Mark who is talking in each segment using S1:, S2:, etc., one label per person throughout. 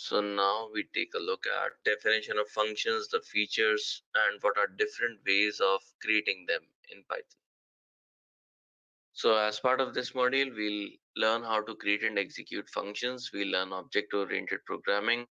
S1: So now we take a look at definition of functions, the features, and what are different ways of creating them in Python. So as part of this module, we'll learn how to create and execute functions. We'll learn object-oriented programming.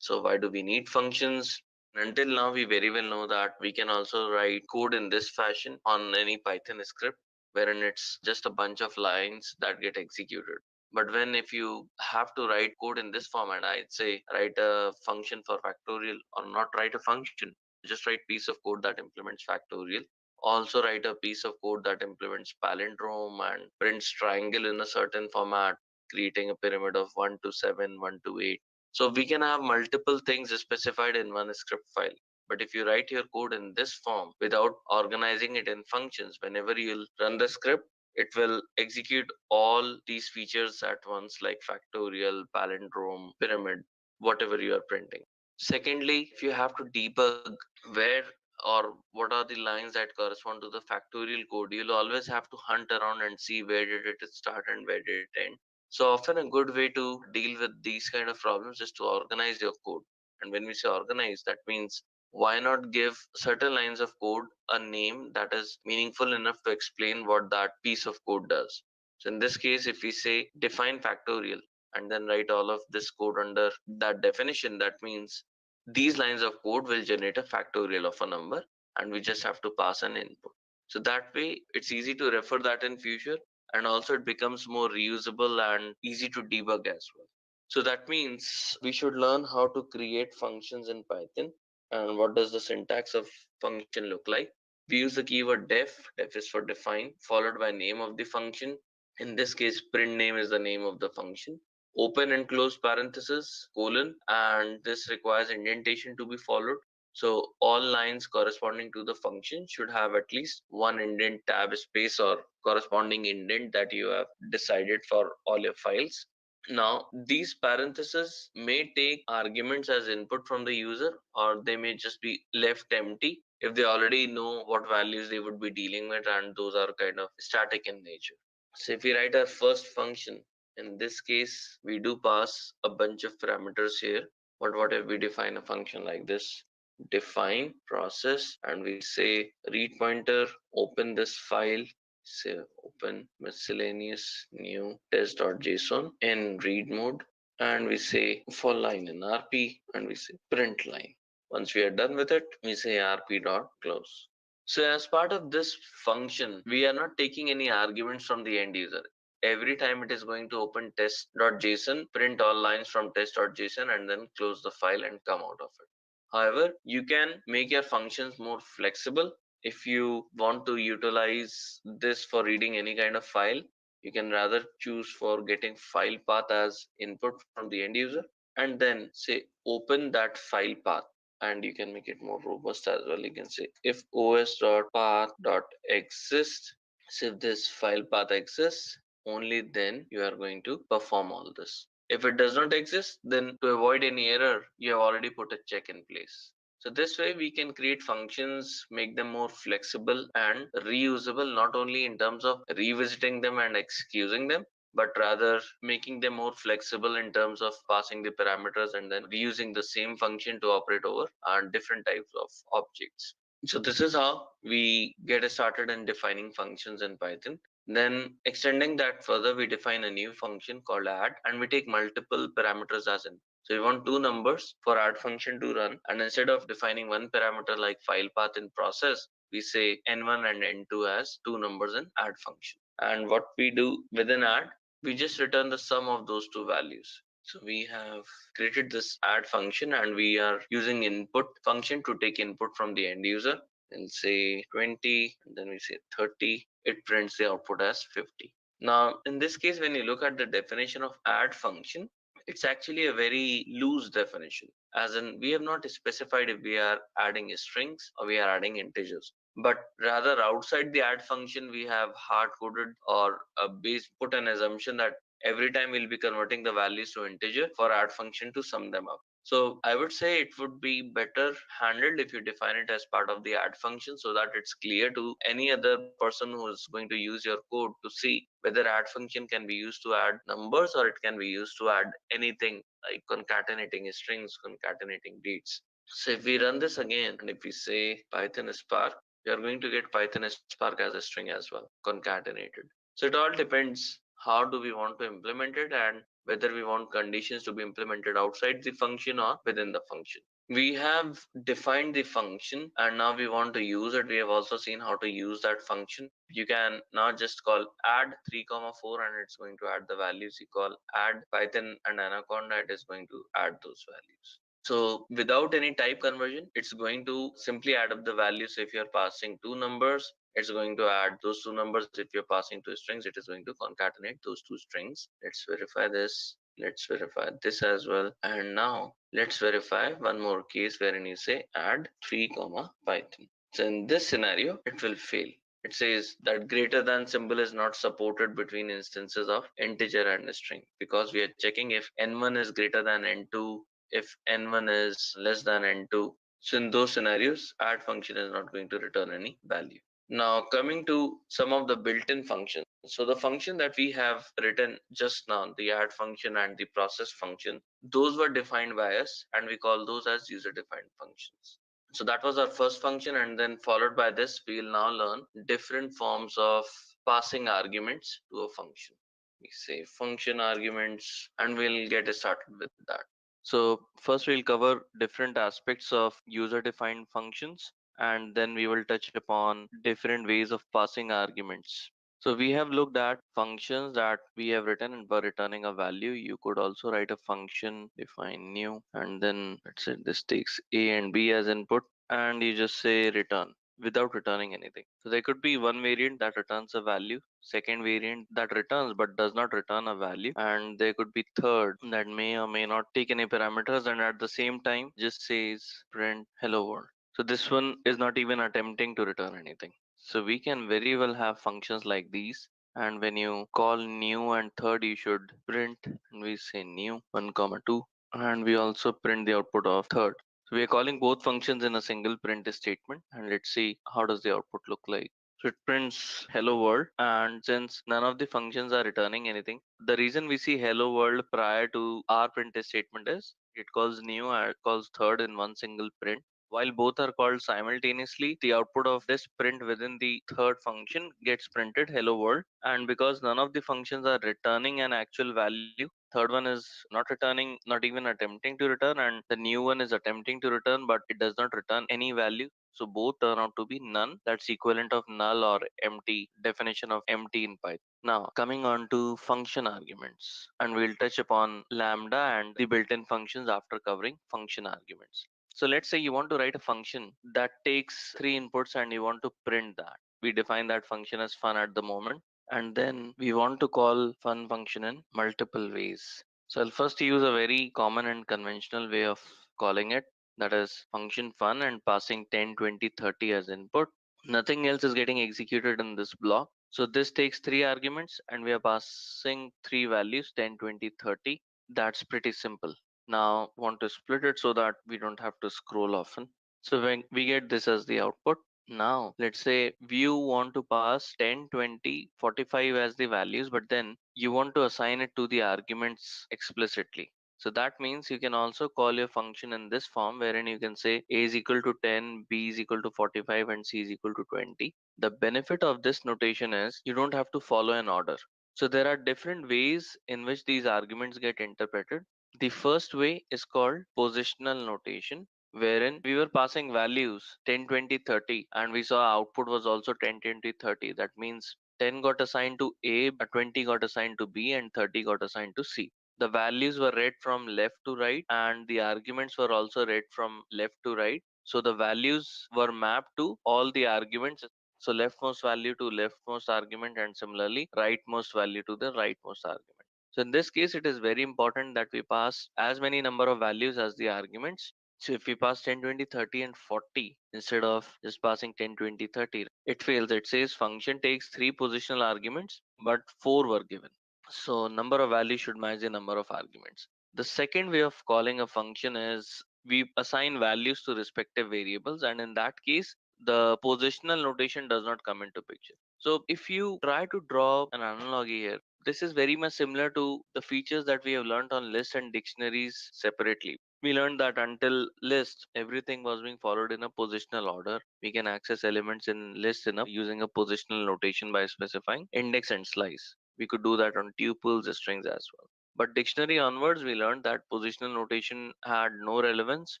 S1: So why do we need functions? Until now, we very well know that we can also write code in this fashion on any Python script, wherein it's just a bunch of lines that get executed. But when if you have to write code in this format, I'd say write a function for factorial, or not write a function, just write piece of code that implements factorial. Also write a piece of code that implements palindrome and prints triangle in a certain format, creating a pyramid of 1 to 7, 1 to 8. So we can have multiple things specified in one script file. But if you write your code in this form without organizing it in functions, whenever you'll run the script, it will execute all these features at once, like factorial, palindrome, pyramid, whatever you are printing. Secondly, if you have to debug where or what are the lines that correspond to the factorial code, you'll always have to hunt around and see where did it start and where did it end. So often a good way to deal with these kind of problems is to organize your code. And when we say organize, that means why not give certain lines of code a name that is meaningful enough to explain what that piece of code does. So in this case, if we say define factorial and then write all of this code under that definition, that means these lines of code will generate a factorial of a number, and we just have to pass an input. So that way it's easy to refer that in future, and also it becomes more reusable and easy to debug as well. So that means we should learn how to create functions in Python. And what does the syntax of function look like? We use the keyword def is for define, followed by name of the function. In this case, print name is the name of the function. Open and close parenthesis, colon, and this requires indentation to be followed. So all lines corresponding to the function should have at least one indent, tab, space, or corresponding indent that you have decided for all your files. Now, these parentheses may take arguments as input from the user, or they may just be left empty if they already know what values they would be dealing with, and those are kind of static in nature. So if we write our first function, in this case, we do pass a bunch of parameters here. But what if we define a function like this? Define process, and we say read pointer, open this file, say open miscellaneous new test.json in read mode, and we say for line in RP, and we say print line. Once we are done with it, we say rp.close. So as part of this function, we are not taking any arguments from the end user. Every time it is going to open test.json, print all lines from test.json, and then close the file and come out of it. However, you can make your functions more flexible. If you want to utilize this for reading any kind of file, you can rather choose for getting file path as input from the end user, and then say open that file path, and you can make it more robust as well. You can say if os.path.exist, so if this file path exists, only then you are going to perform all this. If it does not exist, then to avoid any error, you have already put a check in place. So this way we can create functions, make them more flexible and reusable, not only in terms of revisiting them and excusing them, but rather making them more flexible in terms of passing the parameters and then reusing the same function to operate over different types of objects. So this is how we get started in defining functions in Python. Then extending that further, we define a new function called add, and we take multiple parameters as in. So we want two numbers for add function to run, and instead of defining one parameter like file path in process, we say n1 and n2 as two numbers in add function. And what we do within add, we just return the sum of those two values. So we have created this add function, and we are using input function to take input from the end user. And say 20, and then we say 30, it prints the output as 50. Now, in this case, when you look at the definition of add function, it's actually a very loose definition, as in we have not specified if we are adding strings or we are adding integers, but rather outside the add function, we have hard coded or a base put an assumption that every time we'll be converting the values to integer for add function to sum them up. So I would say it would be better handled if you define it as part of the add function so that it's clear to any other person who is going to use your code to see whether add function can be used to add numbers or it can be used to add anything like concatenating strings, concatenating dates. So if we run this again and if we say Python Spark, we are going to get Python Spark as a string as well, concatenated. So it all depends how do we want to implement it and whether we want conditions to be implemented outside the function or within the function. We have defined the function and now we want to use it. We have also seen how to use that function. You can now just call add 3 comma 4 and it's going to add the values. You call add Python and Anaconda, it is going to add those values. So without any type conversion, it's going to simply add up the values. If you're passing two numbers, it's going to add those two numbers. If you're passing two strings, it is going to concatenate those two strings. Let's verify this. Let's verify this as well. And now let's verify one more case wherein you say add 3 comma Python. So in this scenario, it will fail. It says that greater than symbol is not supported between instances of integer and string because we are checking if n1 is greater than n2, if n1 is less than n2. So in those scenarios, add function is not going to return any value. Now coming to some of the built-in functions. So the function that we have written just now, the add function and the process function, those were defined by us and we call those as user-defined functions. So that was our first function, and then followed by this, we will now learn different forms of passing arguments to a function. We say function arguments and we'll get started with that. So first we'll cover different aspects of user-defined functions and then we will touch upon different ways of passing arguments. So we have looked at functions that we have written and for returning a value. You could also write a function, define new, and then let's say this takes A and B as input and you just say return without returning anything. So there could be one variant that returns a value, second variant that returns but does not return a value, and there could be third that may or may not take any parameters and at the same time just says print hello world. So this one is not even attempting to return anything. So we can very well have functions like these. And when you call new and third, you should print and we say new 1 comma 2 and we also print the output of third. So we are calling both functions in a single print statement and let's see how does the output look like. So it prints hello world, and since none of the functions are returning anything, the reason we see hello world prior to our print statement is it calls new and it calls third in one single print. While both are called simultaneously, the output of this print within the third function gets printed hello world. And because none of the functions are returning an actual value, third one is not returning, not even attempting to return, and the new one is attempting to return, but it does not return any value. So both turn out to be none. That's equivalent of null or empty, definition of empty in Python. Now, coming on to function arguments, and we'll touch upon lambda and the built-in functions after covering function arguments. So let's say you want to write a function that takes three inputs and you want to print that. We define that function as fun at the moment, and then we want to call fun function in multiple ways. So I'll first use a very common and conventional way of calling it, that is function fun and passing 10, 20, 30 as input. Nothing else is getting executed in this block. So this takes three arguments and we are passing three values 10, 20, 30. That's pretty simple. Now want to split it so that we don't have to scroll often. So when we get this as the output, now let's say you want to pass 10, 20, 45 as the values, but then you want to assign it to the arguments explicitly. So that means you can also call your function in this form wherein you can say a is equal to 10, b is equal to 45 and c is equal to 20. The benefit of this notation is you don't have to follow an order. So there are different ways in which these arguments get interpreted. The first way is called positional notation, wherein we were passing values 10, 20, 30, and we saw output was also 10, 20, 30. That means 10 got assigned to A, 20 got assigned to B, and 30 got assigned to C. The values were read from left to right, and the arguments were also read from left to right. So the values were mapped to all the arguments. So leftmost value to leftmost argument, and similarly rightmost value to the rightmost argument. So in this case, it is very important that we pass as many number of values as the arguments. So if we pass 10, 20, 30 and 40 instead of just passing 10, 20, 30, it fails. It says function takes three positional arguments, but four were given. So number of values should match the number of arguments. The second way of calling a function is we assign values to respective variables, and in that case, the positional notation does not come into picture. So if you try to draw an analogy here, this is very much similar to the features that we have learned on lists and dictionaries separately. We learned that until list, everything was being followed in a positional order. We can access elements in list using a positional notation by specifying index and slice. We could do that on tuples, strings as well. But dictionary onwards, we learned that positional notation had no relevance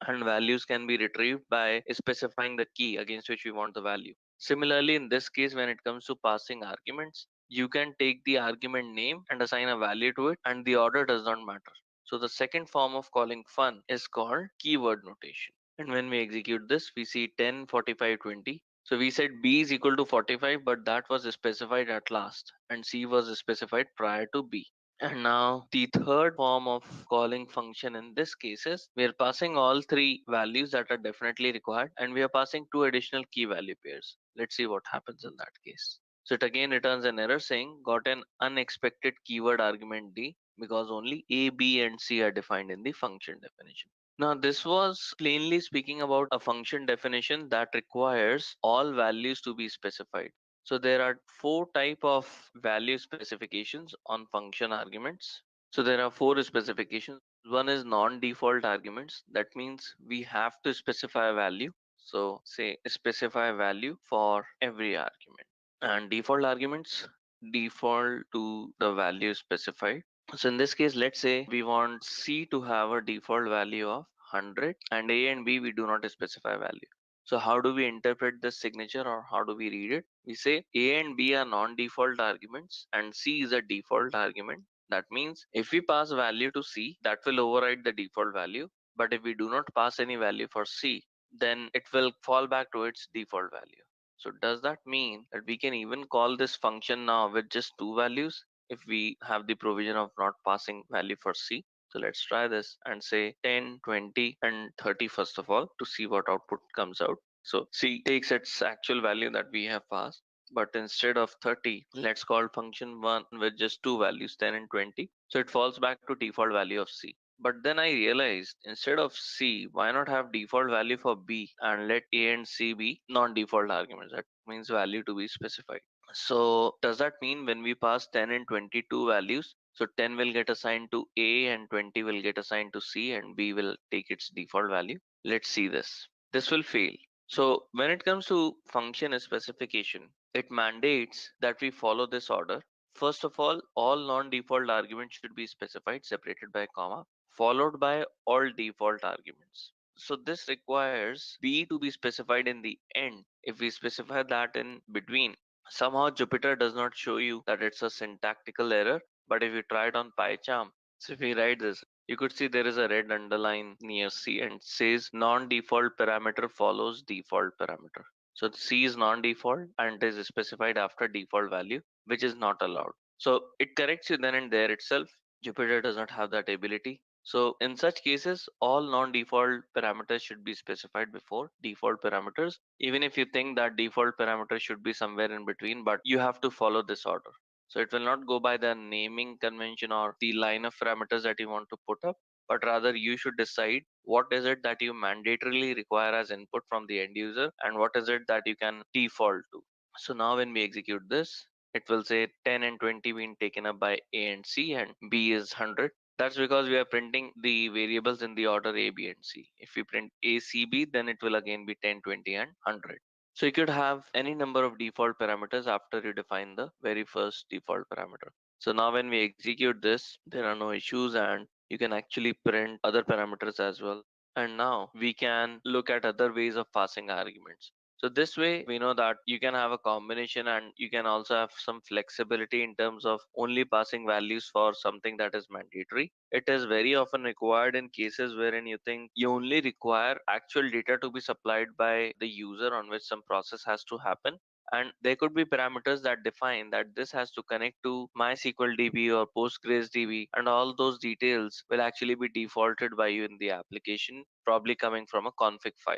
S1: and values can be retrieved by specifying the key against which we want the value. Similarly, in this case, when it comes to passing arguments, you can take the argument name and assign a value to it, and the order does not matter. So the second form of calling fun is called keyword notation. And when we execute this, we see 10, 45, 20. So we said B is equal to 45, but that was specified at last, and C was specified prior to B. And now the third form of calling function in this case is we are passing all three values that are definitely required, and we are passing two additional key value pairs. Let's see what happens in that case. So it again returns an error saying got an unexpected keyword argument D because only A, B, and C are defined in the function definition. Now, this was plainly speaking about a function definition that requires all values to be specified. So there are four type of value specifications on function arguments. So there are four specifications. One is non-default arguments. That means we have to specify a value. So say specify a value for every argument. And default arguments default to the value specified. So in this case, let's say we want C to have a default value of 100 and A and B we do not specify value. So how do we interpret this signature or how do we read it? We say A and B are non-default arguments and C is a default argument. That means if we pass value to C, that will override the default value. But if we do not pass any value for C, then it will fall back to its default value. So does that mean that we can even call this function now with just two values if we have the provision of not passing value for C? So let's try this and say 10, 20, and 30 first of all to see what output comes out. So C takes its actual value that we have passed, but instead of 30, let's call function one with just two values, 10 and 20. So it falls back to default value of C. But then I realized instead of C, why not have default value for B and let A and C be non-default arguments? That means value to be specified. So does that mean when we pass 10 and 22 values, so 10 will get assigned to A and 20 will get assigned to C and B will take its default value? Let's see this. This will fail. So when it comes to function specification, it mandates that we follow this order. First of all non-default arguments should be specified separated by comma, followed by all default arguments. So this requires B to be specified in the end. If we specify that in between, somehow Jupyter does not show you that it's a syntactical error. But if you try it on PyCharm, so if we write this, you could see there is a red underline near C and it says non-default parameter follows default parameter. So C is non-default and is specified after default value, which is not allowed. So it corrects you then and there itself. Jupyter does not have that ability. So in such cases, all non-default parameters should be specified before default parameters, even if you think that default parameter should be somewhere in between, but you have to follow this order. So it will not go by the naming convention or the line of parameters that you want to put up, but rather you should decide what is it that you mandatorily require as input from the end user and what is it that you can default to. So now when we execute this, it will say 10 and 20 being taken up by A and C and B is 100. That's because we are printing the variables in the order A, B, and C. If we print A, C, B, then it will again be 10, 20, and 100. So you could have any number of default parameters after you define the very first default parameter. So now when we execute this, there are no issues and you can actually print other parameters as well. And now we can look at other ways of passing arguments. So this way, we know that you can have a combination and you can also have some flexibility in terms of only passing values for something that is mandatory. It is very often required in cases wherein you think you only require actual data to be supplied by the user on which some process has to happen. And there could be parameters that define that this has to connect to MySQL DB or Postgres DB, and all those details will actually be defaulted by you in the application, probably coming from a config file.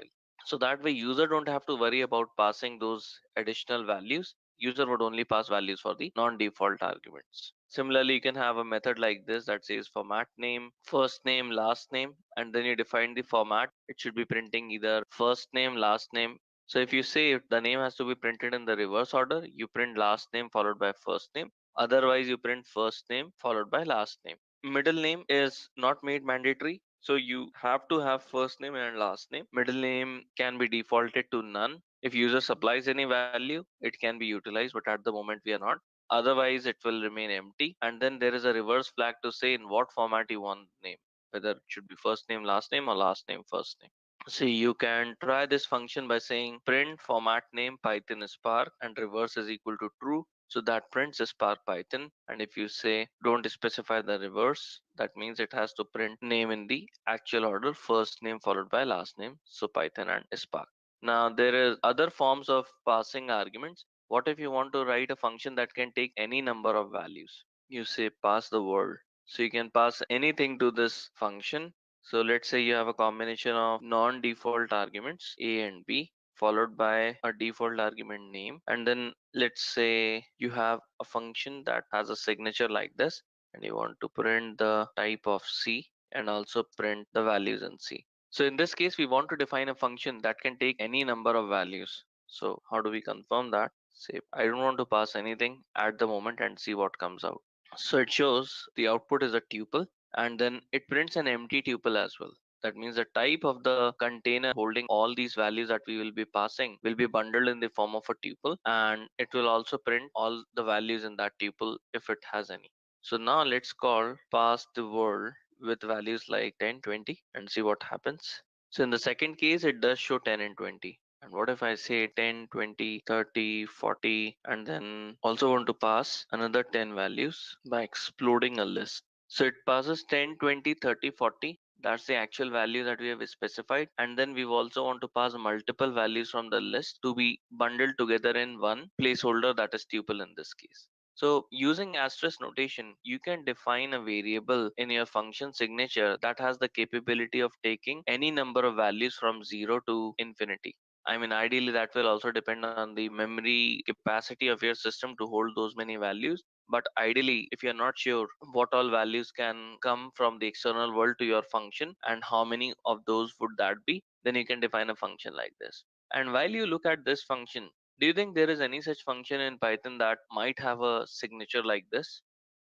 S1: So that way user don't have to worry about passing those additional values. User would only pass values for the non-default arguments. Similarly, you can have a method like this that says format name, first name, last name, and then you define the format. It should be printing either first name, last name. So if you say if the name has to be printed in the reverse order, you print last name followed by first name. Otherwise, you print first name followed by last name. Middle name is not made mandatory. So you have to have first name and last name. Middle name can be defaulted to none. If user supplies any value, it can be utilized, but at the moment we are not. Otherwise, it will remain empty. And then there is a reverse flag to say in what format you want name, whether it should be first name, last name, or last name, first name. See, you can try this function by saying print format name Python Spark and reverse is equal to true. So that prints Spark Python. And if you say don't specify the reverse, that means it has to print name in the actual order, first name followed by last name. So Python and Spark. Now there is other forms of passing arguments. What if you want to write a function that can take any number of values? You say pass the word. So you can pass anything to this function. So let's say you have a combination of non-default arguments A and B followed by a default argument name. And then let's say you have a function that has a signature like this and you want to print the type of C and also print the values in C. So in this case, we want to define a function that can take any number of values. So how do we confirm that? Say I don't want to pass anything at the moment and see what comes out. So it shows the output is a tuple and then it prints an empty tuple as well. That means the type of the container holding all these values that we will be passing will be bundled in the form of a tuple and it will also print all the values in that tuple if it has any. So now let's call pass the world with values like 10, 20 and see what happens. So in the second case, it does show 10 and 20. And what if I say 10, 20, 30, 40, and then also want to pass another 10 values by exploding a list. So it passes 10, 20, 30, 40. That's the actual value that we have specified. And then we also want to pass multiple values from the list to be bundled together in one placeholder that is tuple in this case. So using asterisk notation, you can define a variable in your function signature that has the capability of taking any number of values from 0 to infinity. I mean, ideally, that will also depend on the memory capacity of your system to hold those many values. But ideally, if you're not sure what all values can come from the external world to your function and how many of those would that be, then you can define a function like this. And while you look at this function, do you think there is any such function in Python that might have a signature like this?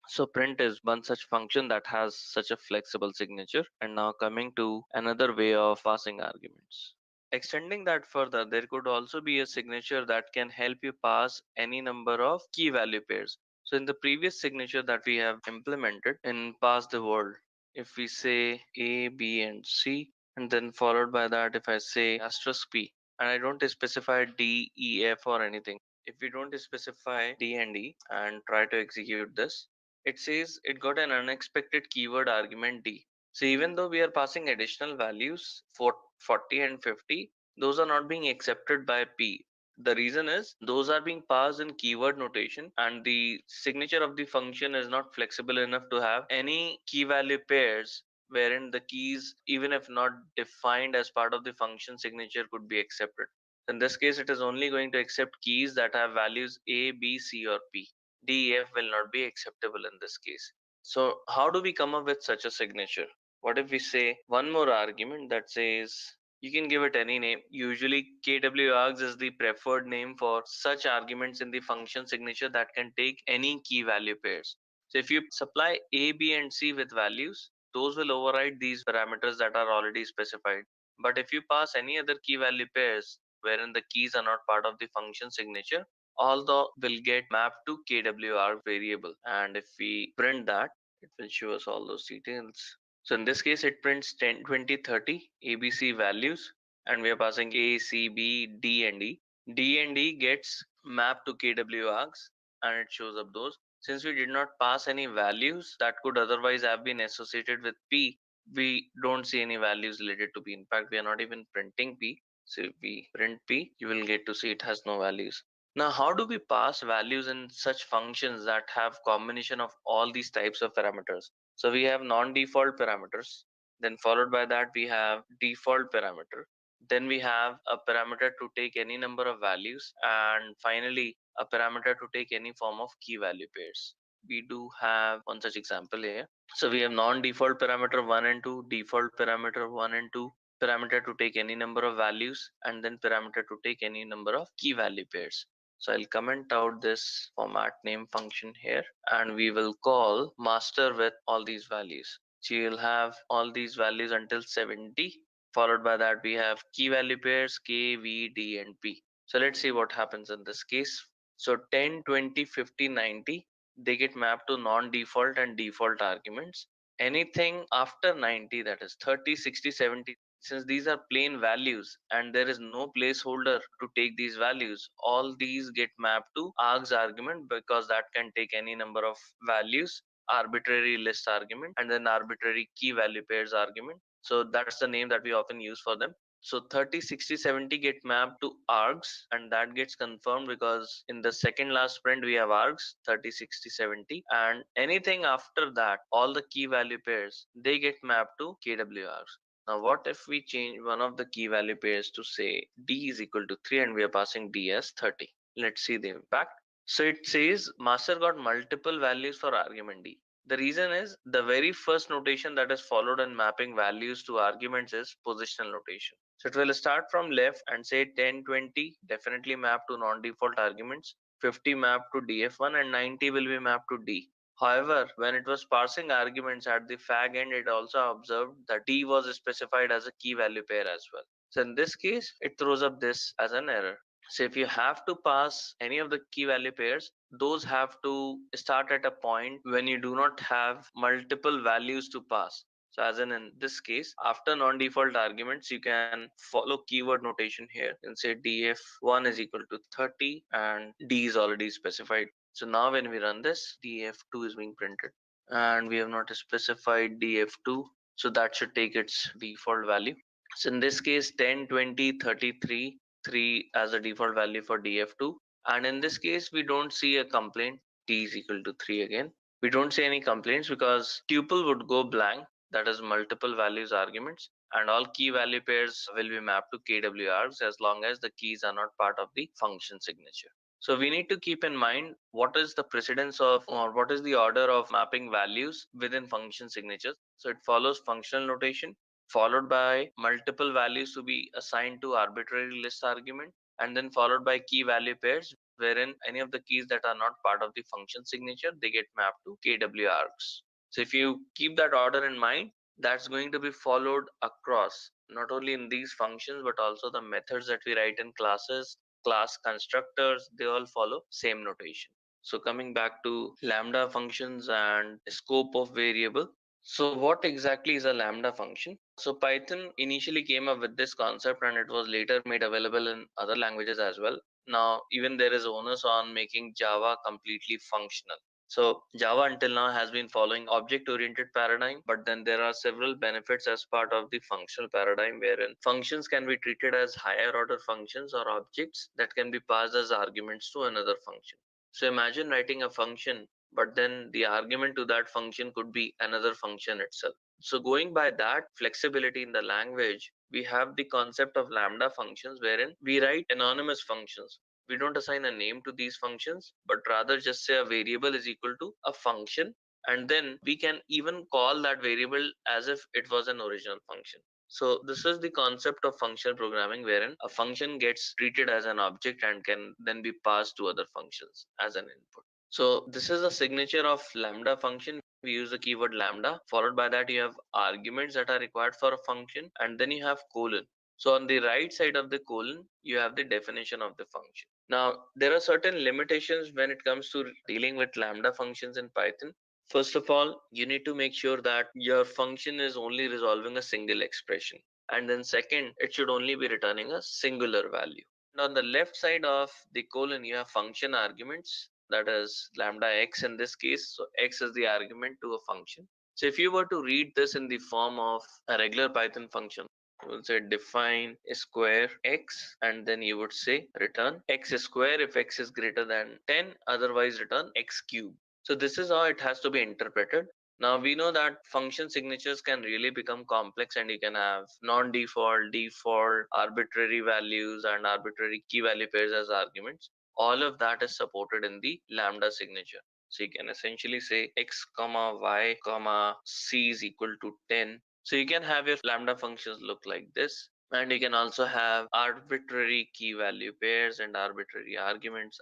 S1: So print is one such function that has such a flexible signature. And now coming to another way of passing arguments. Extending that further, there could also be a signature that can help you pass any number of key value pairs. So in the previous signature that we have implemented in pass the world, if we say A, B, and C, and then followed by that, if I say asterisk P, and I don't specify D, E, F, or anything. If we don't specify D and E and try to execute this, it says it got an unexpected keyword argument D. So even though we are passing additional values for 40 and 50, those are not being accepted by P. The reason is those are being passed in keyword notation and the signature of the function is not flexible enough to have any key value pairs wherein the keys, even if not defined as part of the function signature, could be accepted. In this case, it is only going to accept keys that have values A, B, C, or P. D, E, F will not be acceptable in this case. So how do we come up with such a signature? What if we say one more argument that says you can give it any name. Usually kwargs is the preferred name for such arguments in the function signature that can take any key value pairs. So if you supply A, B, and C with values, those will override these parameters that are already specified. But if you pass any other key value pairs wherein the keys are not part of the function signature, all the will get mapped to kwarg variable. And if we print that, it will show us all those details. So in this case, it prints 10, 20, 30 ABC values, and we are passing A, C, B, D, and E. D and E gets mapped to kwargs, and it shows up those. Since we did not pass any values that could otherwise have been associated with P, we don't see any values related to P. In fact, we are not even printing P. So if we print P, you will get to see it has no values. Now, how do we pass values in such functions that have combination of all these types of parameters? So we have non-default parameters. Then followed by that, we have default parameter. Then we have a parameter to take any number of values. And finally, a parameter to take any form of key value pairs. we do have one such example here. So we have non-default parameter 1 and 2, default parameter 1 and 2, parameter to take any number of values, and then parameter to take any number of key value pairs. So I'll comment out this format name function here, and we will call master with all these values. So you'll have all these values until 70. Followed by that, we have key value pairs K, V, D, and P. So let's see what happens in this case. So 10, 20, 50, 90, they get mapped to non-default and default arguments. Anything after 90, that is 30, 60, 70, since these are plain values and there is no placeholder to take these values, all these get mapped to args argument, because that can take any number of values, arbitrary list argument, and then arbitrary key value pairs argument. So that's the name that we often use for them. So 30, 60, 70 get mapped to args, and that gets confirmed because in the second last sprint we have args 30, 60, 70, and anything after that, all the key value pairs, they get mapped to kwargs. Now what if we change one of the key value pairs to say d is equal to 3 and we are passing d as 30? Let's see the impact. So it says master got multiple values for argument d. The reason is the very first notation that is followed in mapping values to arguments is positional notation. So it will start from left and say 10, 20 definitely mapped to non-default arguments, 50 mapped to df1, and 90 will be mapped to d. However, when it was parsing arguments at the fag end, it also observed that d was specified as a key value pair as well. So in this case, it throws up this as an error. So if you have to pass any of the key value pairs, those have to start at a point when you do not have multiple values to pass. So as in this case, after non-default arguments, you can follow keyword notation here and say df1 is equal to 30 and d is already specified. So now when we run this, df2 is being printed and we have not specified df2. So that should take its default value. So in this case, 10, 20, 33, 3 as a default value for df2. And in this case, we don't see a complaint. D is equal to 3 again. We don't see any complaints because tuple would go blank, that is multiple values arguments, and all key value pairs will be mapped to kwargs as long as the keys are not part of the function signature. So we need to keep in mind what is the precedence of, or what is the order of mapping values within function signatures. So it follows functional notation followed by multiple values to be assigned to arbitrary list argument, and then followed by key value pairs wherein any of the keys that are not part of the function signature, they get mapped to kwargs. So if you keep that order in mind, that's going to be followed across not only in these functions but also the methods that we write in classes, class constructors, they all follow same notation. So coming back to lambda functions and scope of variable. So what exactly is a lambda function? So Python initially came up with this concept and it was later made available in other languages as well. Now even there is onus on making Java completely functional. So Java until now has been following object-oriented paradigm, but then there are several benefits as part of the functional paradigm wherein functions can be treated as higher order functions or objects that can be passed as arguments to another function. So imagine writing a function, but then the argument to that function could be another function itself. So going by that flexibility in the language, we have the concept of lambda functions wherein we write anonymous functions. We don't assign a name to these functions, but rather just say a variable is equal to a function, and then we can even call that variable as if it was an original function. So this is the concept of functional programming wherein a function gets treated as an object and can then be passed to other functions as an input. So this is a signature of lambda function. We use the keyword lambda. Followed by that, you have arguments that are required for a function, and then you have colon. So on the right side of the colon, you have the definition of the function. Now, there are certain limitations when it comes to dealing with lambda functions in Python. First of all, you need to make sure that your function is only resolving a single expression. And then second, it should only be returning a singular value. And on the left side of the colon, you have function arguments, that is lambda x in this case. So x is the argument to a function. So if you were to read this in the form of a regular Python function, you will say define square x and then you would say return x square if x is greater than 10, otherwise return x cube. So this is how it has to be interpreted. Now we know that function signatures can really become complex and you can have non-default, default, arbitrary values and arbitrary key value pairs as arguments. All of that is supported in the lambda signature. So you can essentially say x comma y comma c is equal to 10. So you can have your lambda functions look like this. And you can also have arbitrary key value pairs and arbitrary arguments.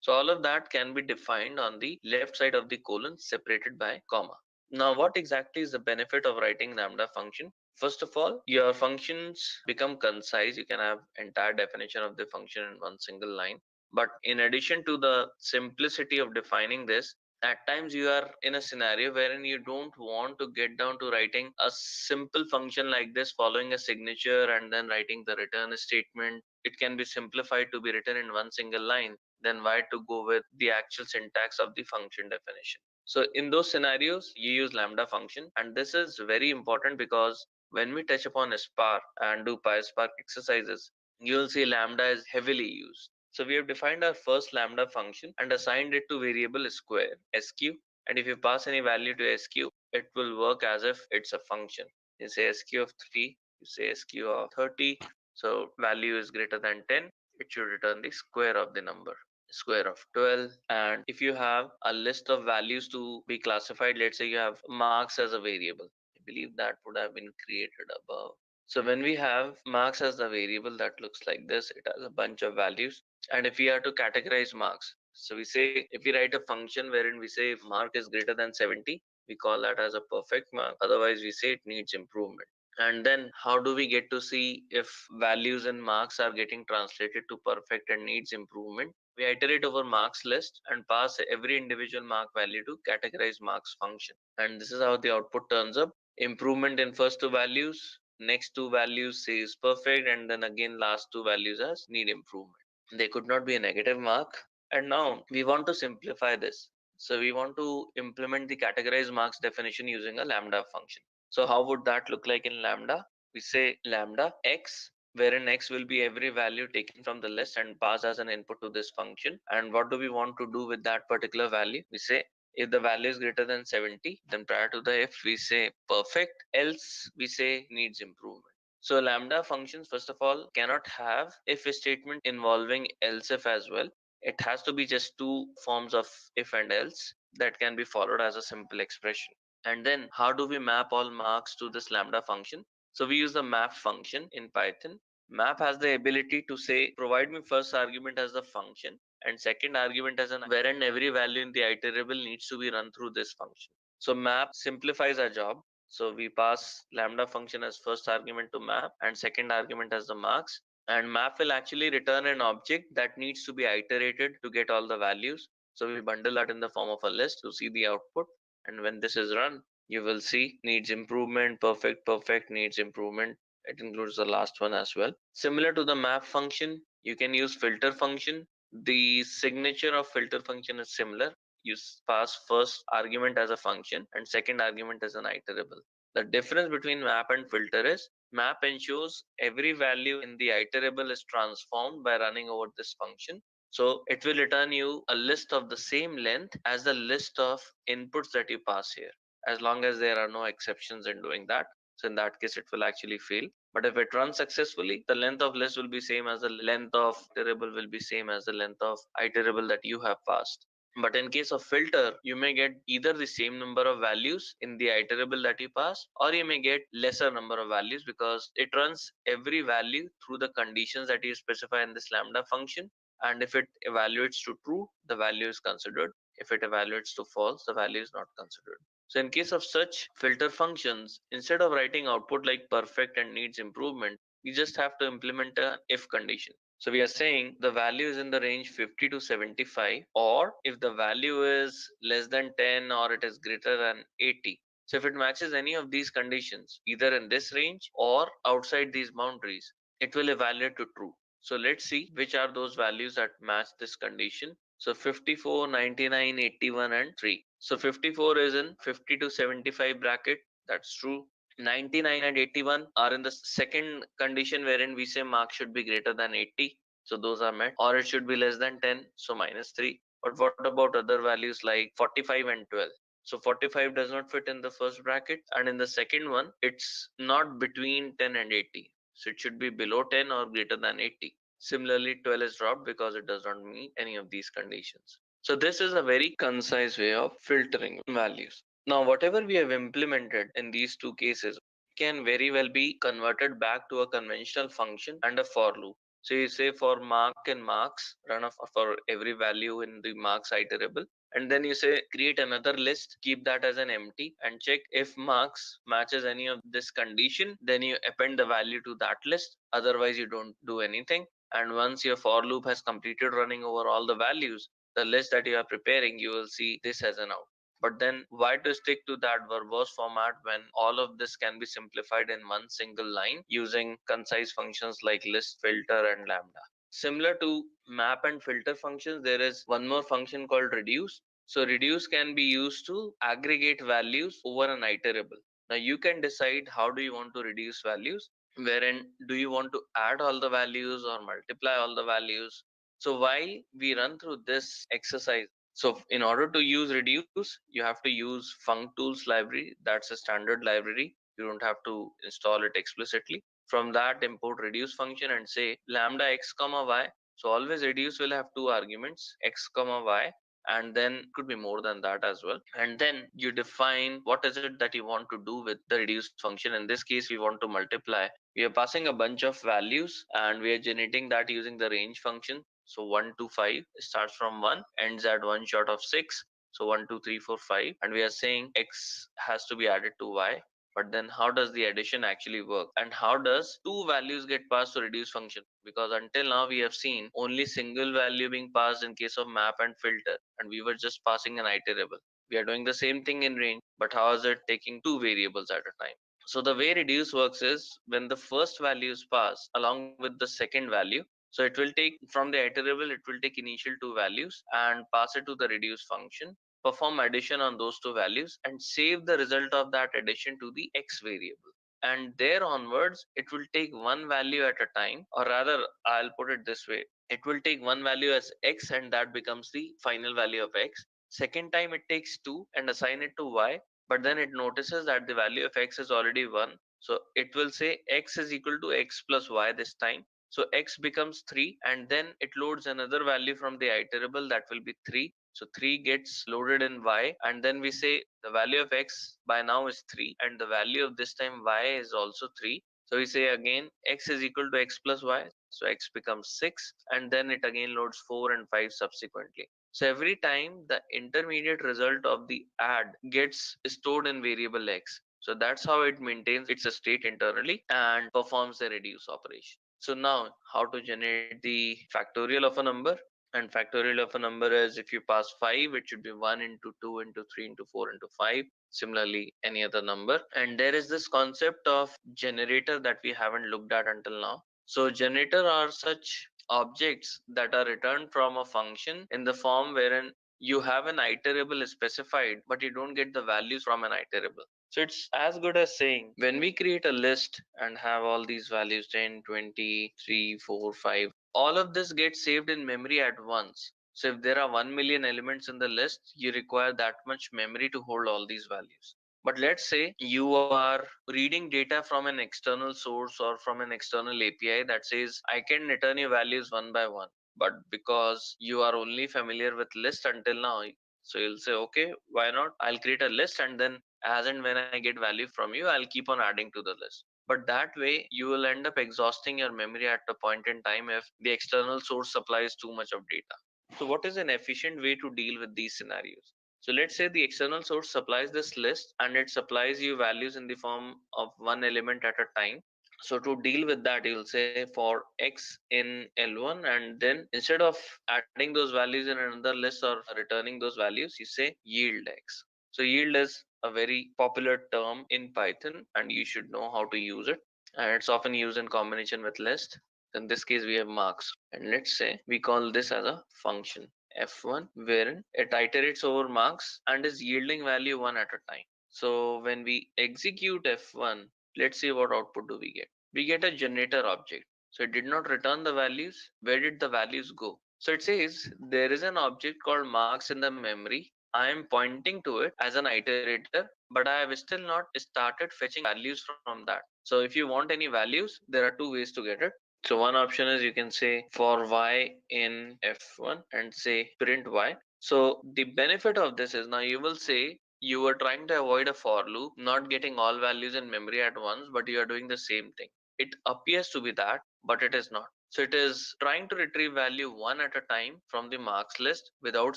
S1: So all of that can be defined on the left side of the colon separated by comma. Now, what exactly is the benefit of writing lambda function? First of all, your functions become concise. You can have entire definition of the function in one single line. But in addition to the simplicity of defining this, at times you are in a scenario wherein you don't want to get down to writing a simple function like this, following a signature and then writing the return statement. It can be simplified to be written in one single line. Then why to go with the actual syntax of the function definition? So in those scenarios, you use lambda function, and this is very important because when we touch upon a Spark and do PySpark exercises, you'll see lambda is heavily used. So we have defined our first lambda function and assigned it to variable square sq. And if you pass any value to sq, it will work as if it's a function. You say sq of 3, you say sq of 30. So value is greater than 10. It should return the square of the number, square of 12. And if you have a list of values to be classified, let's say you have marks as a variable, I believe that would have been created above. So when we have marks as the variable, that looks like this. It has a bunch of values. And if we are to categorize marks, so we say, if we write a function wherein we say if mark is greater than 70, we call that as a perfect mark. Otherwise, we say it needs improvement. And then how do we get to see if values and marks are getting translated to perfect and needs improvement? We iterate over marks list and pass every individual mark value to categorize marks function. And this is how the output turns up. Improvement in first two values, next two values says perfect, and then again last two values as need improvement. They could not be a negative mark. And now we want to simplify this. So we want to implement the categorize marks definition using a lambda function. So how would that look like in lambda? We say lambda x, wherein x will be every value taken from the list and passed as an input to this function. And what do we want to do with that particular value? We say if the value is greater than 70, then prior to the if we say perfect, else we say needs improvement. So lambda functions, first of all, cannot have if statement involving else if as well. It has to be just two forms of if and else that can be followed as a simple expression. And then how do we map all marks to this lambda function? So we use the map function in Python. Map has the ability to say, provide me first argument as the function and second argument as an wherein every value in the iterable needs to be run through this function. So map simplifies our job. So we pass lambda function as first argument to map and second argument as the marks. And map will actually return an object that needs to be iterated to get all the values. So we bundle that in the form of a list to see the output. And when this is run, you will see needs improvement, perfect, needs improvement. It includes the last one as well. Similar to the map function, you can use filter function. The signature of filter function is similar. You pass first argument as a function and second argument as an iterable. The difference between map and filter is map ensures every value in the iterable is transformed by running over this function. So it will return you a list of the same length as the list of inputs that you pass here, as long as there are no exceptions in doing that. So in that case, it will actually fail. But if it runs successfully, the length of list will be same as the length of iterable will be same as the length of iterable that you have passed. But in case of filter, you may get either the same number of values in the iterable that you pass, or you may get lesser number of values because it runs every value through the conditions that you specify in this lambda function. And if it evaluates to true, the value is considered. If it evaluates to false, the value is not considered. So in case of such filter functions, instead of writing output like perfect and needs improvement, you just have to implement a if condition. So we are saying the value is in the range 50 to 75, or if the value is less than 10 or it is greater than 80. So if it matches any of these conditions, either in this range or outside these boundaries, it will evaluate to true. So let's see which are those values that match this condition. So 54, 99, 81, and 3. So 54 is in 50 to 75 bracket. That's true. 99 and 81 are in the second condition wherein we say mark should be greater than 80. So those are met, or it should be less than 10. So -3. But what about other values like 45 and 12? So 45 does not fit in the first bracket, and in the second one, it's not between 10 and 80. So it should be below 10 or greater than 80. Similarly, 12 is dropped because it does not meet any of these conditions. So this is a very concise way of filtering values. Now, whatever we have implemented in these two cases can very well be converted back to a conventional function and a for loop. So you say for mark and marks, run off for every value in the marks iterable. And then you say create another list, keep that as an empty, and check if marks matches any of this condition, then you append the value to that list. Otherwise, you don't do anything. And once your for loop has completed running over all the values, the list that you are preparing, you will see this as an out. But then why to stick to that verbose format when all of this can be simplified in one single line using concise functions like list, filter, and lambda? Similar to map and filter functions, there is one more function called reduce. So reduce can be used to aggregate values over an iterable. Now you can decide how do you want to reduce values, wherein do you want to add all the values or multiply all the values. So while we run through this exercise, so in order to use reduce, you have to use functools library. That's a standard library. You don't have to install it explicitly. From that, import reduce function and say lambda x comma y. So always reduce will have two arguments, x comma y, and then could be more than that as well. And then you define what is it that you want to do with the reduce function. In this case, we want to multiply. We are passing a bunch of values and we are generating that using the range function. So 1 to 5 starts from 1, ends at 1 short of 6. So 1, 2, 3, 4, 5. And we are saying x has to be added to y. But then how does the addition actually work? And how does two values get passed to reduce function? Because until now we have seen only single value being passed in case of map and filter. And we were just passing an iterable. We are doing the same thing in range, but how is it taking two variables at a time? So the way reduce works is when the first value is passed along with the second value, so it will take from the iterable, it will take initial two values and pass it to the reduce function, perform addition on those two values and save the result of that addition to the x variable. And there onwards, it will take one value at a time, or rather, I'll put it this way. It will take one value as x and that becomes the final value of x. Second time it takes 2 and assign it to y, but then it notices that the value of x is already 1. So it will say x is equal to x plus y this time. So x becomes 3 and then it loads another value from the iterable that will be 3. So 3 gets loaded in y and then we say the value of x by now is 3 and the value of this time y is also 3. So we say again x is equal to x plus y. So x becomes 6 and then it again loads 4 and 5 subsequently. So every time the intermediate result of the add gets stored in variable x. So that's how it maintains its state internally and performs the reduce operation. So now how to generate the factorial of a number? And factorial of a number is if you pass 5, it should be 1 into 2 into 3 into 4 into 5. Similarly, any other number. And there is this concept of generator that we haven't looked at until now. So generator are such objects that are returned from a function in the form wherein you have an iterable specified, but you don't get the values from an iterable. So it's as good as saying when we create a list and have all these values 10, 20, 3, 4, 5, all of this gets saved in memory at once. So if there are 1 million elements in the list, you require that much memory to hold all these values. But let's say you are reading data from an external source or from an external API that says, I can return you values one by one. But because you are only familiar with list until now, so you'll say, okay, why not? I'll create a list and then as and when I get value from you, I'll keep on adding to the list. But that way, you will end up exhausting your memory at a point in time if the external source supplies too much of data. So what is an efficient way to deal with these scenarios? So let's say the external source supplies this list and it supplies you values in the form of one element at a time. So to deal with that, you'll say for x in L1 and then instead of adding those values in another list or returning those values, you say yield x. So yield is a very popular term in Python and you should know how to use it. And it's often used in combination with list. In this case, we have marks. And let's say we call this as a function f1 wherein it iterates over marks and is yielding value one at a time. So when we execute f1, let's see what output do we get. We get a generator object. So it did not return the values. Where did the values go? So it says there is an object called marks in the memory. I am pointing to it as an iterator, but I have still not started fetching values from that. So if you want any values, there are two ways to get it. So one option is you can say for y in f1 and say print y. So the benefit of this is, now you will say you were trying to avoid a for loop, not getting all values in memory at once, but you are doing the same thing. It appears to be that, but it is not. So it is trying to retrieve value one at a time from the marks list without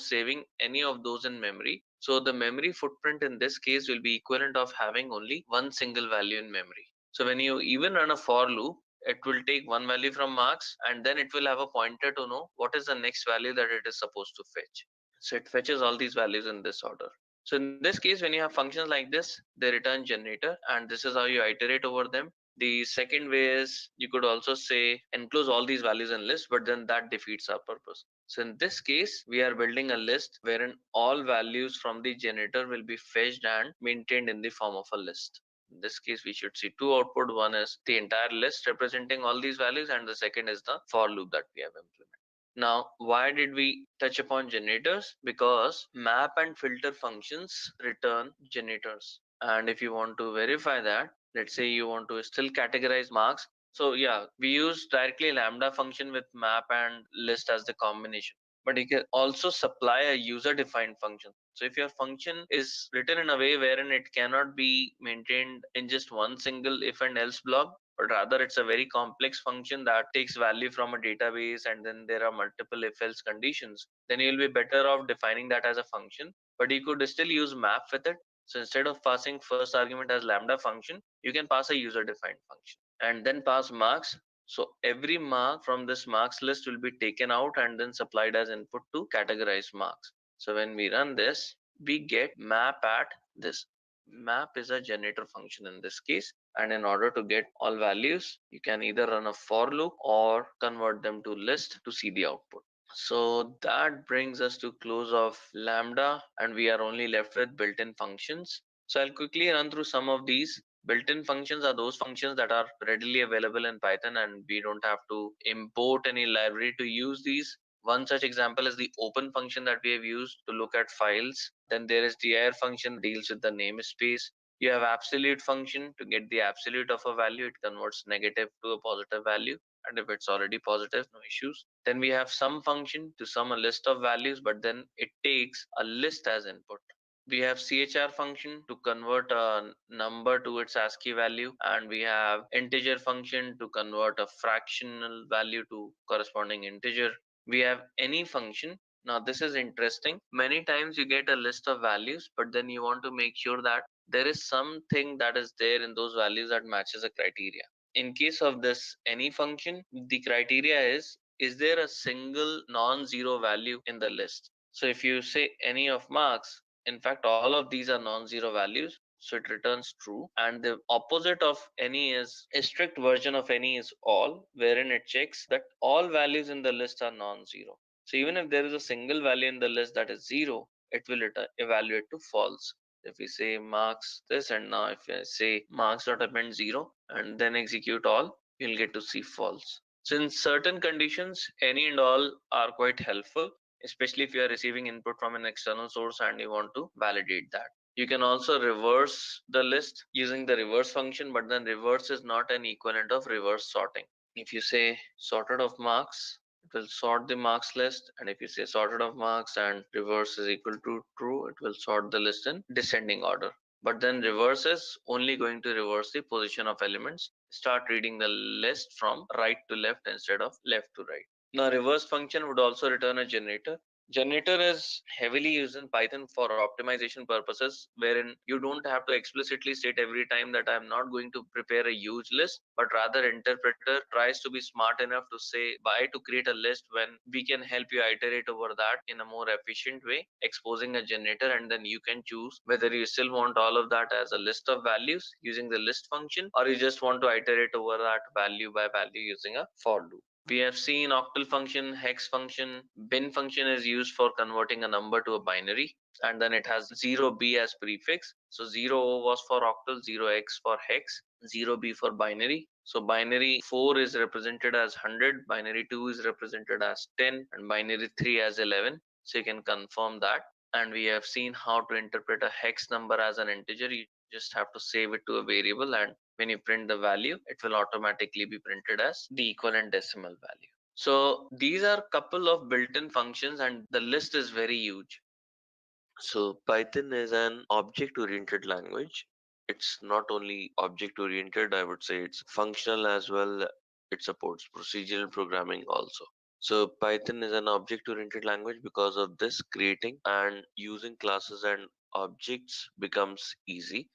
S1: saving any of those in memory. So the memory footprint in this case will be equivalent of having only one single value in memory. So when you even run a for loop, it will take one value from marks and then it will have a pointer to know what is the next value that it is supposed to fetch. So it fetches all these values in this order. So in this case, when you have functions like this, they return generator, and this is how you iterate over them. The second way is you could also say enclose all these values in list, but then that defeats our purpose. So in this case, we are building a list wherein all values from the generator will be fetched and maintained in the form of a list. In this case, we should see two output. One is the entire list representing all these values, and the second is the for loop that we have implemented. Now, why did we touch upon generators? Because map and filter functions return generators. And if you want to verify that, let's say you want to still categorize marks. So yeah, we use directly lambda function with map and list as the combination. But you can also supply a user defined function. So if your function is written in a way wherein it cannot be maintained in just one single if and else block, but rather it's a very complex function that takes value from a database and then there are multiple if else conditions, then you'll be better off defining that as a function, but you could still use map with it. So instead of passing first argument as lambda function, you can pass a user defined function and then pass marks. So every mark from this marks list will be taken out and then supplied as input to categorize marks. So when we run this, we get map at this. Map is a generator function in this case, and in order to get all values, you can either run a for loop or convert them to list to see the output. So that brings us to close of lambda, and we are only left with built-in functions. So I'll quickly run through some of these. Built-in functions are those functions that are readily available in Python and we don't have to import any library to use these. One such example is the open function that we have used to look at files. Then there is dir function that deals with the namespace. You have absolute function to get the absolute of a value. It converts negative to a positive value. And if it's already positive, no issues. Then we have sum function to sum a list of values, but then it takes a list as input. We have chr function to convert a number to its ASCII value, and we have integer function to convert a fractional value to corresponding integer. We have any function. Now this is interesting. Many times you get a list of values, but then you want to make sure that there is something that is there in those values that matches a criteria. In case of this any function, the criteria is there a single non-zero value in the list? So if you say any of marks, in fact all of these are non-zero values, so it returns true. And the opposite of any is a strict version of any is all, wherein it checks that all values in the list are non-zero. So even if there is a single value in the list that is zero, it will evaluate to false. If we say marks this, and now if I say marks dot append 0 and then execute all, you'll get to see false. So in certain conditions, any and all are quite helpful, especially if you are receiving input from an external source and you want to validate that. You can also reverse the list using the reverse function, but then reverse is not an equivalent of reverse sorting. If you say sorted of marks, it will sort the marks list, and if you say sorted of marks and reverse is equal to true, it will sort the list in descending order. But then reverse is only going to reverse the position of elements, start reading the list from right to left instead of left to right. Now reverse function would also return a generator. Generator is heavily used in Python for optimization purposes, wherein you don't have to explicitly state every time that I'm not going to prepare a huge list, but rather interpreter tries to be smart enough to say why to create a list when we can help you iterate over that in a more efficient way, exposing a generator, and then you can choose whether you still want all of that as a list of values using the list function, or you just want to iterate over that value by value using a for loop. We have seen octal function, hex function. Bin function is used for converting a number to a binary, and then it has 0b as prefix. So 0 was for octal, 0x for hex, 0b for binary. So binary 4 is represented as 100, binary 2 is represented as 10, and binary 3 as 11. So you can confirm that. And we have seen how to interpret a hex number as an integer. You just have to save it to a variable, and when you print the value, it will automatically be printed as the equivalent decimal value. So these are couple of built-in functions and the list is very huge. So Python is an object-oriented language. It's not only object-oriented, I would say it's functional as well. It supports procedural programming also. So Python is an object-oriented language. Because of this, creating and using classes and objects becomes easy.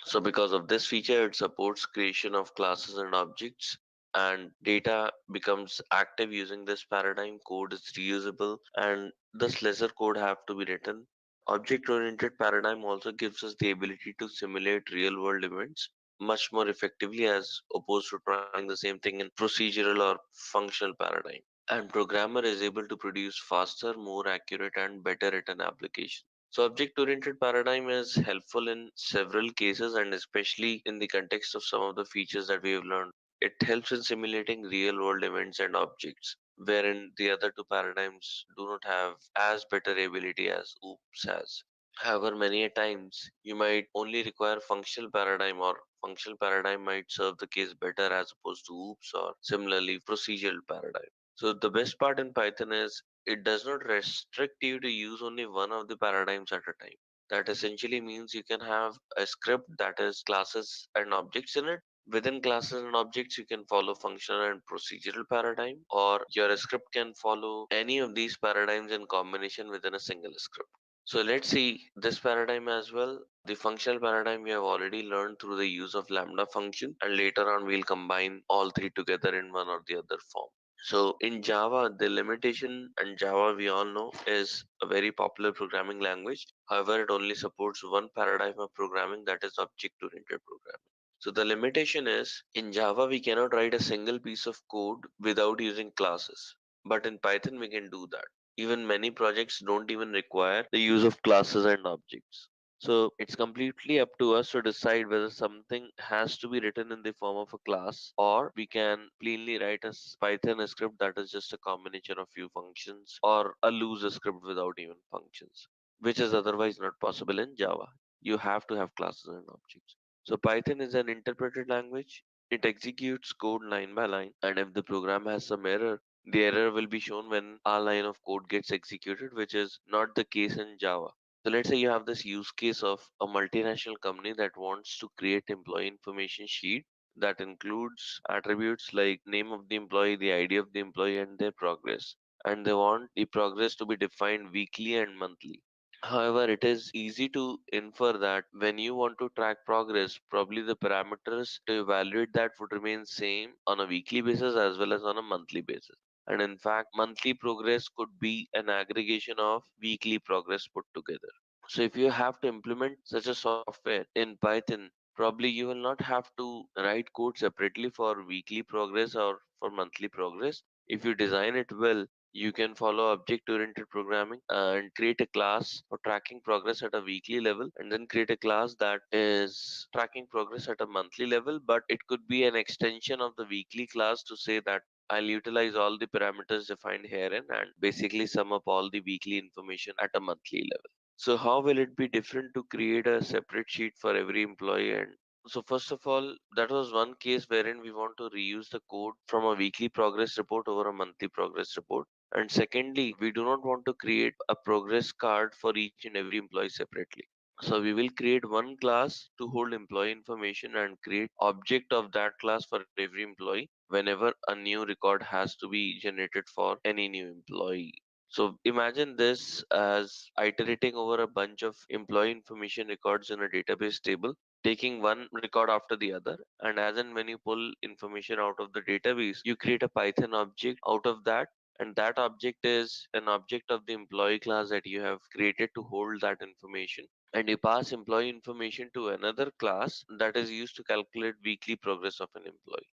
S1: So because of this feature, it supports creation of classes and objects, and data becomes active using this paradigm. Code is reusable and thus lesser code have to be written. Object-oriented paradigm also gives us the ability to simulate real-world events much more effectively as opposed to trying the same thing in procedural or functional paradigm. And programmer is able to produce faster, more accurate and better written applications. So object-oriented paradigm is helpful in several cases and especially in the context of some of the features that we have learned. It helps in simulating real-world events and objects, wherein the other two paradigms do not have as better ability as OOPS has. However, many a times you might only require functional paradigm or functional paradigm might serve the case better as opposed to OOPS or similarly procedural paradigm. So the best part in Python is it does not restrict you to use only one of the paradigms at a time. That essentially means you can have a script that has classes and objects in it. Within classes and objects, you can follow functional and procedural paradigm, or your script can follow any of these paradigms in combination within a single script. So let's see this paradigm as well. The functional paradigm we have already learned through the use of lambda function, and later on we'll combine all three together in one or the other form. So in Java, the limitation, and Java we all know is a very popular programming language. However, it only supports one paradigm of programming, that is object-oriented programming. So the limitation is in Java we cannot write a single piece of code without using classes. But in Python we can do that. Even many projects don't even require the use of classes and objects. So it's completely up to us to decide whether something has to be written in the form of a class, or we can plainly write a Python script that is just a combination of few functions, or a loose script without even functions, which is otherwise not possible in Java. You have to have classes and objects. So Python is an interpreted language. It executes code line by line, and if the program has some error, the error will be shown when our line of code gets executed, which is not the case in Java. So let's say you have this use case of a multinational company that wants to create employee information sheet that includes attributes like name of the employee, the ID of the employee, and their progress. And they want the progress to be defined weekly and monthly. However, it is easy to infer that when you want to track progress, probably the parameters to evaluate that would remain same on a weekly basis as well as on a monthly basis. And in fact, monthly progress could be an aggregation of weekly progress put together. So if you have to implement such a software in Python, probably you will not have to write code separately for weekly progress or for monthly progress. If you design it well, you can follow object-oriented programming and create a class for tracking progress at a weekly level, and then create a class that is tracking progress at a monthly level, but it could be an extension of the weekly class to say that I'll utilize all the parameters defined herein and basically sum up all the weekly information at a monthly level. So how will it be different to create a separate sheet for every employee? And so first of all, that was one case wherein we want to reuse the code from a weekly progress report over a monthly progress report. And secondly, we do not want to create a progress card for each and every employee separately. So we will create one class to hold employee information and create object of that class for every employee whenever a new record has to be generated for any new employee. So imagine this as iterating over a bunch of employee information records in a database table, taking one record after the other. And as and when you pull information out of the database, you create a Python object out of that. And that object is an object of the employee class that you have created to hold that information. And you pass employee information to another class that is used to calculate weekly progress of an employee.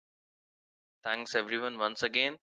S1: Thanks everyone once again.